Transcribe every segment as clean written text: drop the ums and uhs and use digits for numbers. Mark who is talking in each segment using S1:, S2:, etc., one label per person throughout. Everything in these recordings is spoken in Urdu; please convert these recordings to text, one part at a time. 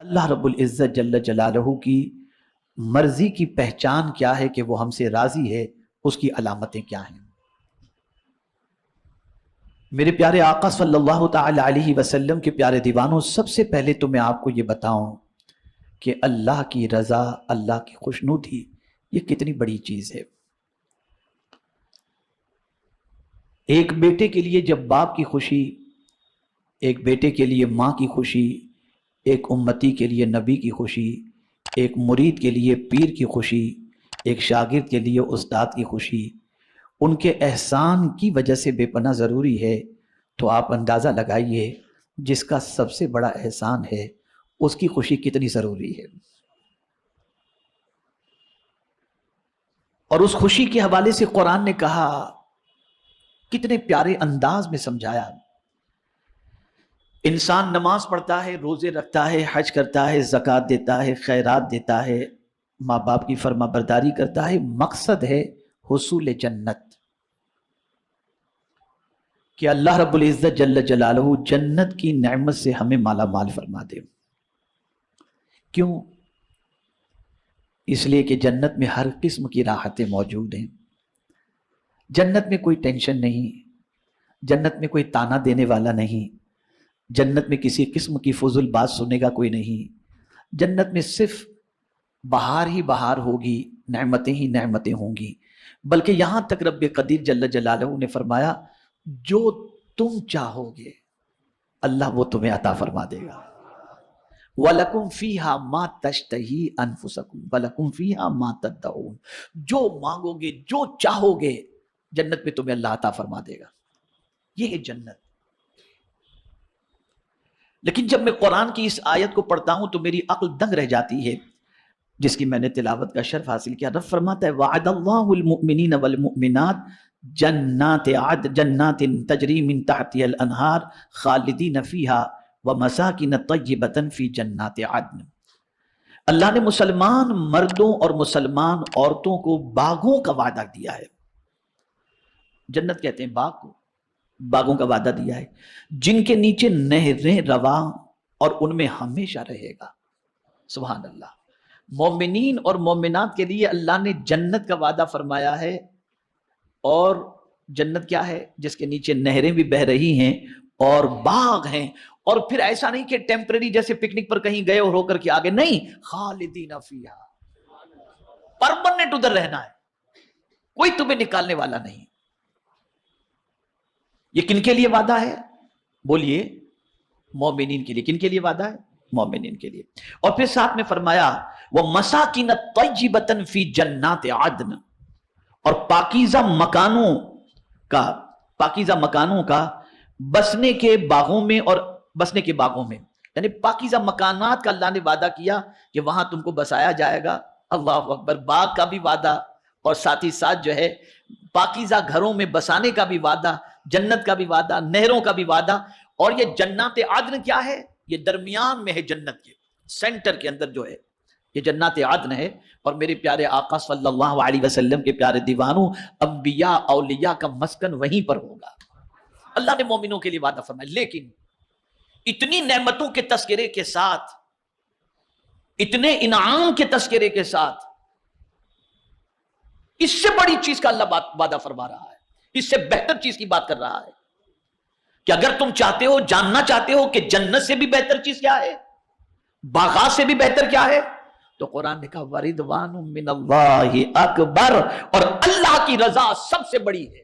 S1: اللہ رب العزت جل جلالہ کی مرضی کی پہچان کیا ہے کہ وہ ہم سے راضی ہے، اس کی علامتیں کیا ہیں؟ میرے پیارے آقا صلی اللہ تعالی علیہ وسلم کے پیارے دیوانوں، سب سے پہلے تو میں آپ کو یہ بتاؤں کہ اللہ کی رضا، اللہ کی خوشنودی یہ کتنی بڑی چیز ہے۔ ایک بیٹے کے لیے جب باپ کی خوشی، ایک بیٹے کے لیے ماں کی خوشی، ایک امتی کے لیے نبی کی خوشی، ایک مرید کے لیے پیر کی خوشی، ایک شاگرد کے لیے استاد کی خوشی، ان کے احسان کی وجہ سے بے پناہ ضروری ہے، تو آپ اندازہ لگائیے جس کا سب سے بڑا احسان ہے اس کی خوشی کتنی ضروری ہے۔ اور اس خوشی کے حوالے سے قرآن نے کہا، کتنے پیارے انداز میں سمجھایا۔ انسان نماز پڑھتا ہے، روزے رکھتا ہے، حج کرتا ہے، زکوٰۃ دیتا ہے، خیرات دیتا ہے، ماں باپ کی فرما برداری کرتا ہے، مقصد ہے حصول جنت، کہ اللہ رب العزت جل جلالہ جنت کی نعمت سے ہمیں مالا مال فرما دے۔ کیوں؟ اس لیے کہ جنت میں ہر قسم کی راحتیں موجود ہیں، جنت میں کوئی ٹینشن نہیں، جنت میں کوئی تانا دینے والا نہیں، جنت میں کسی قسم کی فضول بات سننے گا کوئی نہیں، جنت میں صرف بہار ہی بہار ہوگی، نعمتیں ہی نعمتیں ہوں گی، بلکہ یہاں تک رب قدیر جل جلالہ نے فرمایا جو تم چاہو گے اللہ وہ تمہیں عطا فرما دے گا۔ وَلَكُمْ فِيهَا مَا تَشْتَهِي أَنفُسَكُمْ وَلَكُمْ فِيهَا مَا تَدَّعُونَ، جو مانگو گے، جو چاہو گے، جنت میں تمہیں اللہ عطا فرما دے گا۔ یہ ہے جنت۔ لیکن جب میں قرآن کی اس آیت کو پڑھتا ہوں تو میری عقل دنگ رہ جاتی ہے، جس کی میں نے تلاوت کا شرف حاصل کیا۔ رب فرماتا ہے وَعَدَ اللَّهُ الْمُؤْمِنِينَ وَالْمُؤْمِنَاتِ جنات تجری من تحتها الانہار خالدین فیہا ومساکن طیبۃ فی جنات عدن۔ اللہ نے مسلمان مردوں اور مسلمان عورتوں کو باغوں کا وعدہ دیا ہے۔ جنت کہتے ہیں باغ کو، باغوں کا وعدہ دیا ہے جن کے نیچے نہریں رواں اور ان میں ہمیشہ رہے گا۔ سبحان اللہ۔ مومنین اور مومنات کے لیے اللہ نے جنت کا وعدہ فرمایا ہے، اور جنت کیا ہے؟ جس کے نیچے نہریں بھی بہہ رہی ہیں اور باغ ہیں، اور پھر ایسا نہیں کہ ٹیمپرری جیسے پکنک پر کہیں گئے اور ہو کر کے آگے، نہیں، خالدین فیہا، پرماننٹ ادھر رہنا ہے، کوئی تمہیں نکالنے والا نہیں۔ یہ کن کے لیے وعدہ ہے؟ بولیے، مومنین کے لیے۔ کن کے لیے وعدہ ہے؟ مومنین کے لیے۔ اور پھر ساتھ میں فرمایا وَمَسَاكِنَ طَيِّبَةً فِي جَنَّاتِ عَدْنٍ، اور پاکیزہ مکانوں کا بسنے کے باغوں میں، اور بسنے کے باغوں میں یعنی پاکیزہ مکانات کا اللہ نے وعدہ کیا کہ وہاں تم کو بسایا جائے گا۔ اللہ اکبر۔ باغ کا بھی وعدہ اور ساتھ ہی ساتھ جو ہے پاکیزہ گھروں میں بسانے کا بھی وعدہ، جنت کا بھی وعدہ، نہروں کا بھی وعدہ۔ اور یہ جنات عدن کیا ہے؟ یہ درمیان میں ہے، جنت کے سینٹر کے اندر جو ہے یہ جنات عدن ہے۔ اور میرے پیارے آقا صلی اللہ علیہ وسلم کے پیارے دیوانوں، انبیاء اولیاء کا مسکن وہیں پر ہوگا۔ اللہ نے مومنوں کے لیے وعدہ فرمایا۔ لیکن اتنی نعمتوں کے تذکرے کے ساتھ، اتنے انعام کے تذکرے کے ساتھ، اس سے بڑی چیز کا اللہ وعدہ فرما رہا ہے، اس سے بہتر چیز کی بات کر رہا ہے کہ اگر تم چاہتے ہو، جاننا چاہتے ہو کہ جنت سے بھی بہتر چیز کیا ہے، باغات سے بھی بہتر کیا ہے، تو قرآن نے کہا وَرِضْوَانٌ مِّنَ اللَّهِ اکبر، اور اللہ کی رضا سب سے بڑی ہے۔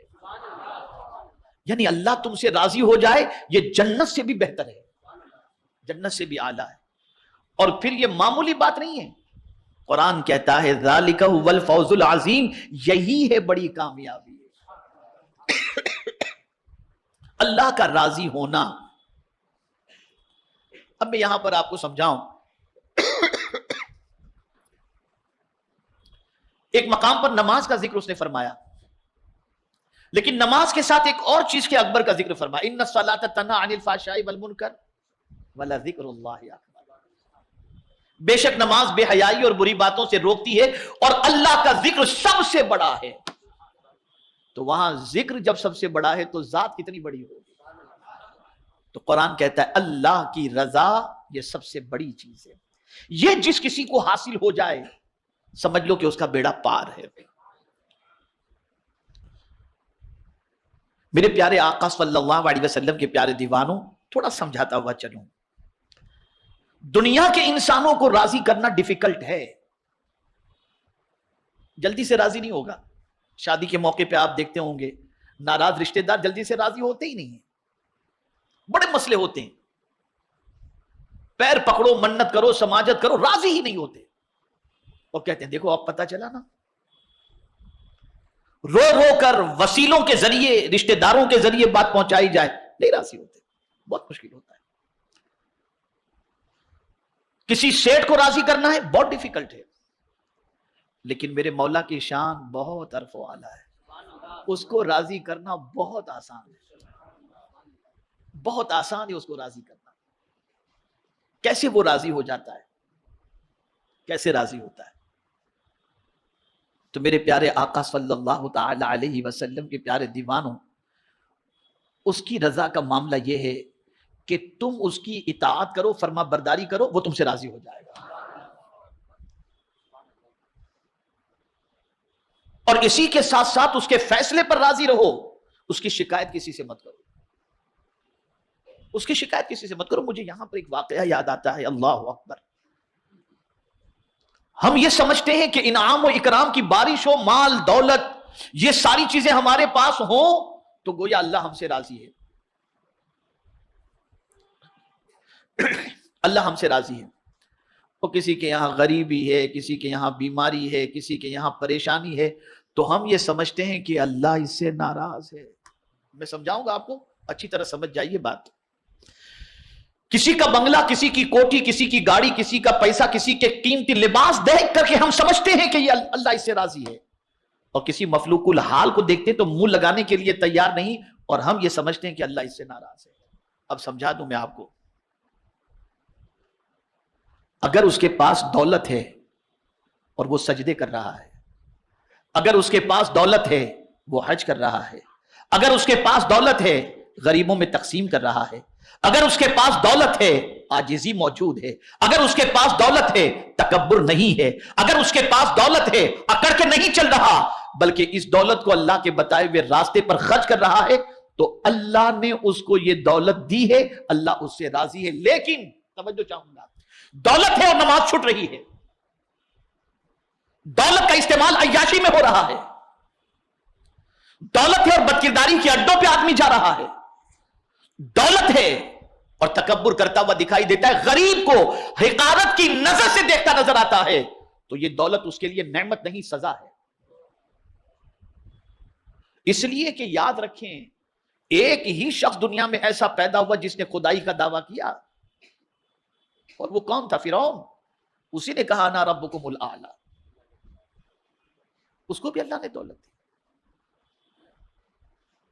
S1: یعنی اللہ تم سے راضی ہو جائے، یہ جنت سے بھی بہتر ہے، جنت سے بھی اعلیٰ ہے۔ اور پھر یہ معمولی بات نہیں ہے، قرآن کہتا ہے ذَلِكَ هُوَ الْفَوْزُ الْعَظِيمُ، یہی ہے بڑی کامیابی، اللہ کا راضی ہونا۔ اب میں یہاں پر آپ کو سمجھاؤں، ایک مقام پر نماز کا ذکر اس نے فرمایا، لیکن نماز کے ساتھ ایک اور چیز کے اکبر کا ذکر فرمایا، ان الصلاۃ تنہی عن الفحشاء والمنکر ولذکر اللہ اکبر، بے شک نماز بے حیائی اور بری باتوں سے روکتی ہے، اور اللہ کا ذکر سب سے بڑا ہے۔ تو وہاں ذکر جب سب سے بڑا ہے تو ذات کتنی بڑی ہوگی؟ تو قرآن کہتا ہے اللہ کی رضا یہ سب سے بڑی چیز ہے۔ یہ جس کسی کو حاصل ہو جائے سمجھ لو کہ اس کا بیڑا پار ہے. میرے پیارے آقا صلی اللہ علیہ وسلم کے پیارے دیوانوں، تھوڑا سمجھاتا ہوا چلوں. دنیا کے انسانوں کو راضی کرنا ڈیفیکلٹ ہے، جلدی سے راضی نہیں ہوگا. شادی کے موقع پہ آپ دیکھتے ہوں گے ناراض رشتہ دار جلدی سے راضی ہوتے ہی نہیں ہیں، بڑے مسئلے ہوتے ہیں، پیر پکڑو، منت کرو، سماجت کرو، راضی ہی نہیں ہوتے. اور کہتے ہیں دیکھو اب پتہ چلا نا، رو رو کر وسیلوں کے ذریعے، رشتہ داروں کے ذریعے بات پہنچائی جائے، نہیں راضی ہوتے، بہت مشکل ہوتا ہے. کسی سیٹ کو راضی کرنا ہے بہت ڈیفیکلٹ ہے، لیکن میرے مولا کی شان بہت عرف و اعلیٰ ہے، اس کو راضی کرنا بہت آسان ہے، بہت آسان ہے اس کو راضی کرنا. کیسے وہ راضی ہو جاتا ہے، کیسے راضی ہوتا ہے؟ تو میرے پیارے آقا صلی اللہ تعالی علیہ وسلم کے پیارے دیوانوں، اس کی رضا کا معاملہ یہ ہے کہ تم اس کی اطاعت کرو، فرما برداری کرو، وہ تم سے راضی ہو جائے گا. اور اسی کے ساتھ ساتھ اس کے فیصلے پر راضی رہو، اس کی شکایت کسی سے مت کرو، اس کی شکایت کسی سے مت کرو. مجھے یہاں پر ایک واقعہ یاد آتا ہے، اللہ اکبر. ہم یہ سمجھتے ہیں کہ انعام و اکرام کی بارش ہو، مال دولت یہ ساری چیزیں ہمارے پاس ہوں تو گویا اللہ ہم سے راضی ہے، اللہ ہم سے راضی ہے. وہ کسی کے یہاں غریبی ہے، کسی کے یہاں بیماری ہے، کسی کے یہاں پریشانی ہے، تو ہم یہ سمجھتے ہیں کہ اللہ اس سے ناراض ہے. میں سمجھاؤں گا آپ کو، اچھی طرح سمجھ جائیے بات. کسی کا بنگلہ، کسی کی کوٹھی، کسی کی گاڑی، کسی کا پیسہ، کسی کے قیمتی لباس دیکھ کر کے ہم سمجھتے ہیں کہ یہ اللہ اس سے راضی ہے، اور کسی مخلوق الحال کو دیکھتے تو منہ لگانے کے لیے تیار نہیں، اور ہم یہ سمجھتے ہیں کہ اللہ اس سے ناراض ہے. اب سمجھا دوں میں آپ کو، اگر اس کے پاس دولت ہے اور وہ سجدے کر رہا ہے، اگر اس کے پاس دولت ہے وہ حج کر رہا ہے، اگر اس کے پاس دولت ہے غریبوں میں تقسیم کر رہا ہے، اگر اس کے پاس دولت ہے عاجزی موجود ہے، اگر اس کے پاس دولت ہے تکبر نہیں ہے، اگر اس کے پاس دولت ہے اکڑ کے نہیں چل رہا بلکہ اس دولت کو اللہ کے بتائے ہوئے راستے پر خرچ کر رہا ہے، تو اللہ نے اس کو یہ دولت دی ہے، اللہ اس سے راضی ہے. لیکن توجہ چاہوں گا، دولت ہے اور نماز چھوٹ رہی ہے، دولت کا استعمال عیاشی میں ہو رہا ہے، دولت ہے اور بدکرداری کے اڈوں پہ آدمی جا رہا ہے، دولت ہے اور تکبر کرتا ہوا دکھائی دیتا ہے، غریب کو حقارت کی نظر سے دیکھتا نظر آتا ہے، تو یہ دولت اس کے لیے نعمت نہیں سزا ہے. اس لیے کہ یاد رکھیں، ایک ہی شخص دنیا میں ایسا پیدا ہوا جس نے خدائی کا دعویٰ کیا، اور وہ کون تھا؟ فرعون. اسی نے کہا انا ربکم الاعلی، اس کو بھی اللہ نے دولت دی،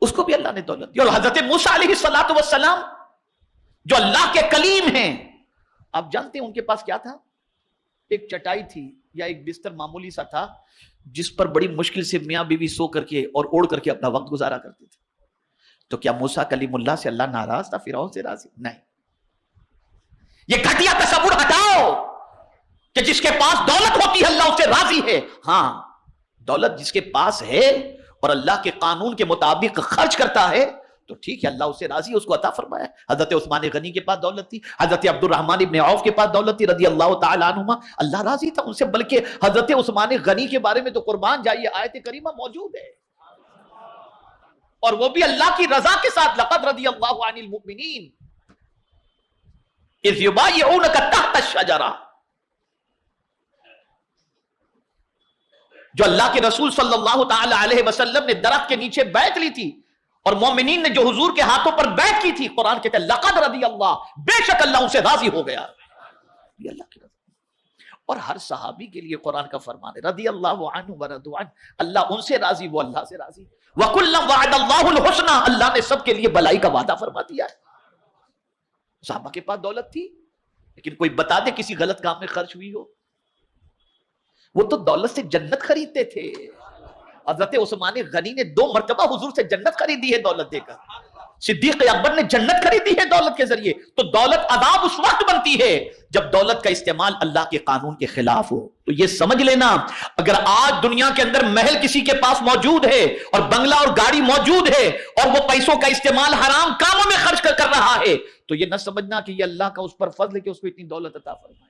S1: اس کو بھی اللہ نے دولت دی. اور حضرت موسیٰ علیہ السلام جو اللہ کے کلیم ہیں، آپ جانتے ہیں ان کے پاس کیا تھا؟ ایک چٹائی تھی یا ایک بستر معمولی سا تھا جس پر بڑی مشکل سے میاں بیوی سو کر کے اور اوڑھ کر کے اپنا وقت گزارا کرتے تھے. تو کیا موسیٰ کلیم اللہ سے اللہ ناراض تھا؟ فرعون سے راضی نہیں. یہ گھٹیا تصور ہٹاؤ کہ جس کے پاس دولت ہوتی ہے اللہ اس سے راضی ہے. ہاں، دولت جس کے پاس ہے اور اللہ کے قانون کے مطابق خرچ کرتا ہے تو ٹھیک ہے، اللہ اس سے راضی ہے، اس کو عطا فرمایا. حضرت عثمان غنی کے پاس دولت تھی، حضرت عبد الرحمن ابن عوف کے پاس دولت تھی رضی اللہ تعالی عنہما، اللہ راضی تھا ان سے. بلکہ حضرت عثمان غنی کے بارے میں تو قربان جائیے آیت کریمہ موجود ہے، اور وہ بھی اللہ کی رضا کے ساتھ. لقد رضی اللہ عن المؤمنین اذ یبایعونک تحت الشجرہ، جو اللہ کے رسول صلی اللہ تعالی علیہ وسلم نے درخت کے نیچے بیعت لی تھی، اور مومنین نے جو حضور کے ہاتھوں پر بیعت کی تھی، قرآن کہتے ہیں لقد رضی اللہ، بے شک اللہ ان سے راضی ہو گیا. یہ اللہ کی رضا. اور ہر صحابی کے لیے قرآن کا فرمان ہے رضی اللہ عنہ ورضوا عنہ، اللہ ان سے راضی، وہ اللہ سے راضی. وَكُلًّا وَعَدَ اللَّهُ الْحُسْنَى، اللہ نے سب کے لیے بلائی کا وعدہ فرما دیا ہے. صحابہ کے پاس دولت تھی، لیکن کوئی بتا دے کسی غلط کام میں خرچ ہوئی ہو. وہ تو دولت سے جنت خریدتے تھے. حضرت عثمان غنی نے 2 مرتبہ حضور سے جنت خریدی ہے دولت دے کر. صدیق اکبر نے جنت خریدی ہے دولت کے ذریعے. تو دولت عذاب اس وقت بنتی ہے جب دولت کا استعمال اللہ کے قانون کے خلاف ہو. تو یہ سمجھ لینا اگر آج دنیا کے اندر محل کسی کے پاس موجود ہے اور بنگلہ اور گاڑی موجود ہے اور وہ پیسوں کا استعمال حرام کاموں میں خرچ کر رہا ہے تو یہ نہ سمجھنا کہ یہ اللہ کا اس پر فضل ہے کہ اس کو اتنی دولت عطا فرمائے.